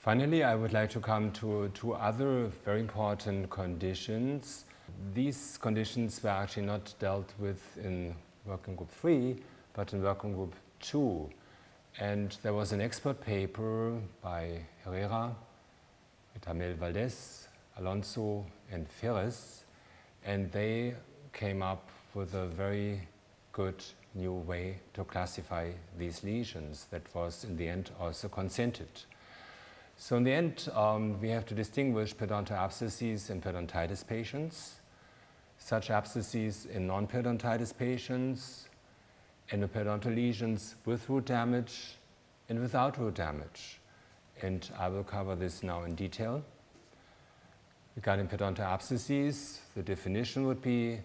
Finally, I would like to come to two other very important conditions. These conditions were actually not dealt with in working group 3, but in working group 2. And there was an expert paper by Herrera, Tamel Valdez, Alonso, and Ferres, and they came up with a very good new way to classify these lesions that was in the end also consented. So in the end, we have to distinguish periodontal abscesses in periodontitis patients, such abscesses in non-periodontitis patients, endo-periodontal lesions with root damage and without root damage. And I will cover this now in detail. Regarding periodontal abscesses, the definition would be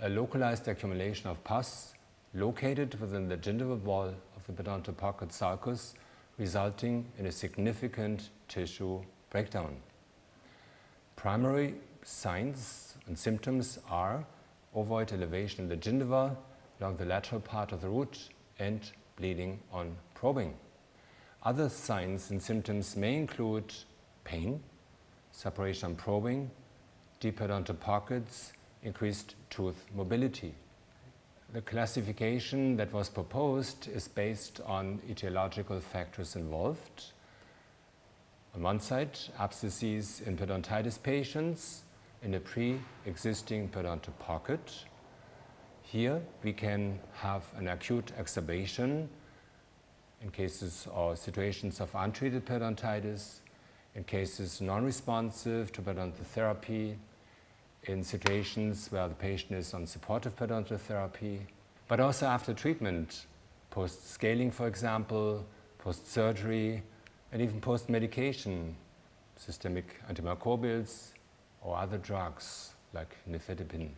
a localized accumulation of pus located within the gingival wall of the periodontal pocket sulcus, resulting in a significant tissue breakdown. Primary signs and symptoms are ovoid elevation in the gingiva along the lateral part of the root and bleeding on probing. Other signs and symptoms may include pain, separation on probing, deep periodontal pockets, increased tooth mobility. The classification that was proposed is based on etiological factors involved. On one side, abscesses in periodontitis patients in a pre-existing periodontal pocket. Here we can have an acute exacerbation in cases or situations of untreated periodontitis, in cases non-responsive to periodontal therapy, in situations where the patient is on supportive periodontal therapy, but also after treatment, post-scaling, for example, post-surgery, and even post-medication, systemic antimicrobials or other drugs like nifedipine.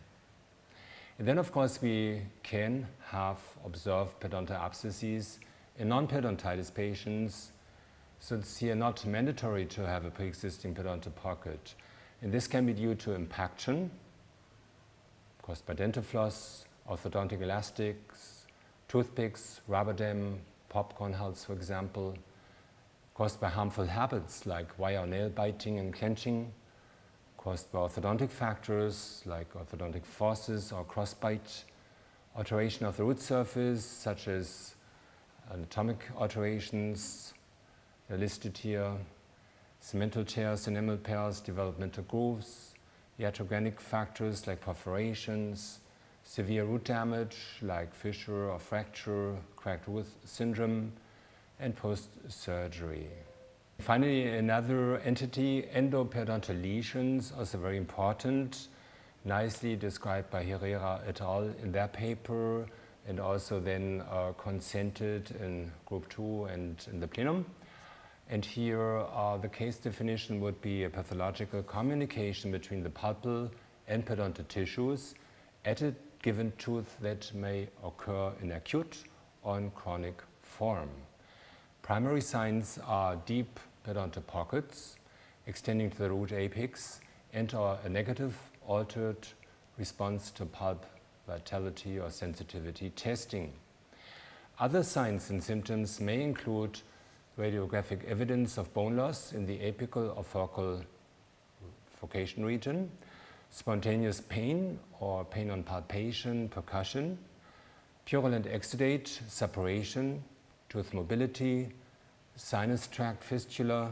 And then, of course, we can have observed periodontal abscesses in non-periodontitis patients, so it's here not mandatory to have a pre-existing periodontal pocket. And this can be due to impaction caused by dental floss, orthodontic elastics, toothpicks, rubber dam, popcorn hulls, for example, caused by harmful habits like wire or nail biting and clenching, caused by orthodontic factors like orthodontic forces or crossbite, alteration of the root surface such as anatomic alterations, they're listed here, cemental tears, enamel pairs, developmental grooves, iatrogenic factors like perforations, severe root damage like fissure or fracture, cracked tooth syndrome, and post-surgery. Finally, another entity, endo-periodontal lesions, also very important, nicely described by Herrera et al. In their paper, and also then consented in group 2 and in the plenum. And here the case definition would be a pathological communication between the pulpal and periodontal tissues at a given tooth that may occur in acute or in chronic form. Primary signs are deep periodontal pockets extending to the root apex and/or a negative altered response to pulp vitality or sensitivity testing. Other signs and symptoms may include radiographic evidence of bone loss in the apical or focal furcation region, spontaneous pain or pain on palpation, percussion, purulent exudate, suppuration, tooth mobility, sinus tract fistula,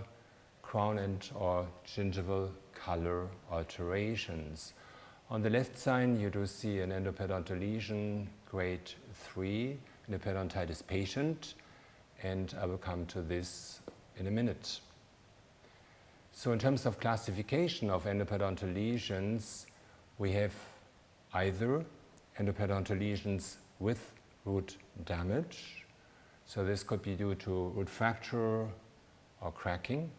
crown and or gingival color alterations. On the left side, you do see an endo-periodontal lesion, grade 3, in a periodontitis patient, and I will come to this in a minute. So in terms of classification of endo-periodontal lesions, we have either endo-periodontal lesions with root damage, so this could be due to root fracture or cracking,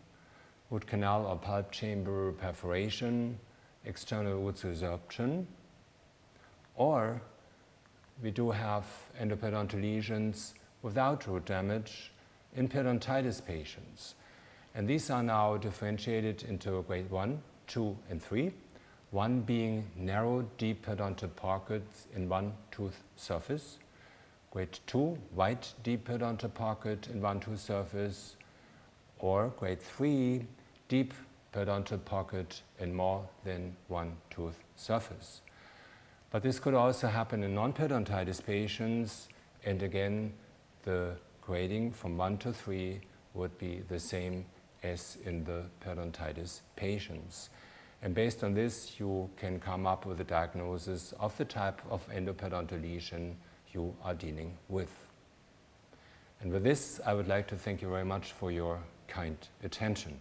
root canal or pulp chamber perforation, external root resorption, or we do have endo-periodontal lesions without root damage in periodontitis patients. And these are now differentiated into grade 1, 2, and 3. 1 being narrow, deep periodontal pockets in one tooth surface. Grade 2, wide, deep periodontal pocket in one tooth surface. or grade 3, deep periodontal pocket in more than one tooth surface. But this could also happen in non-periodontitis patients, and again, the grading from 1 to 3 would be the same as in the periodontitis patients. And based on this, you can come up with a diagnosis of the type of endo-periodontal lesion you are dealing with. And with this, I would like to thank you very much for your kind attention.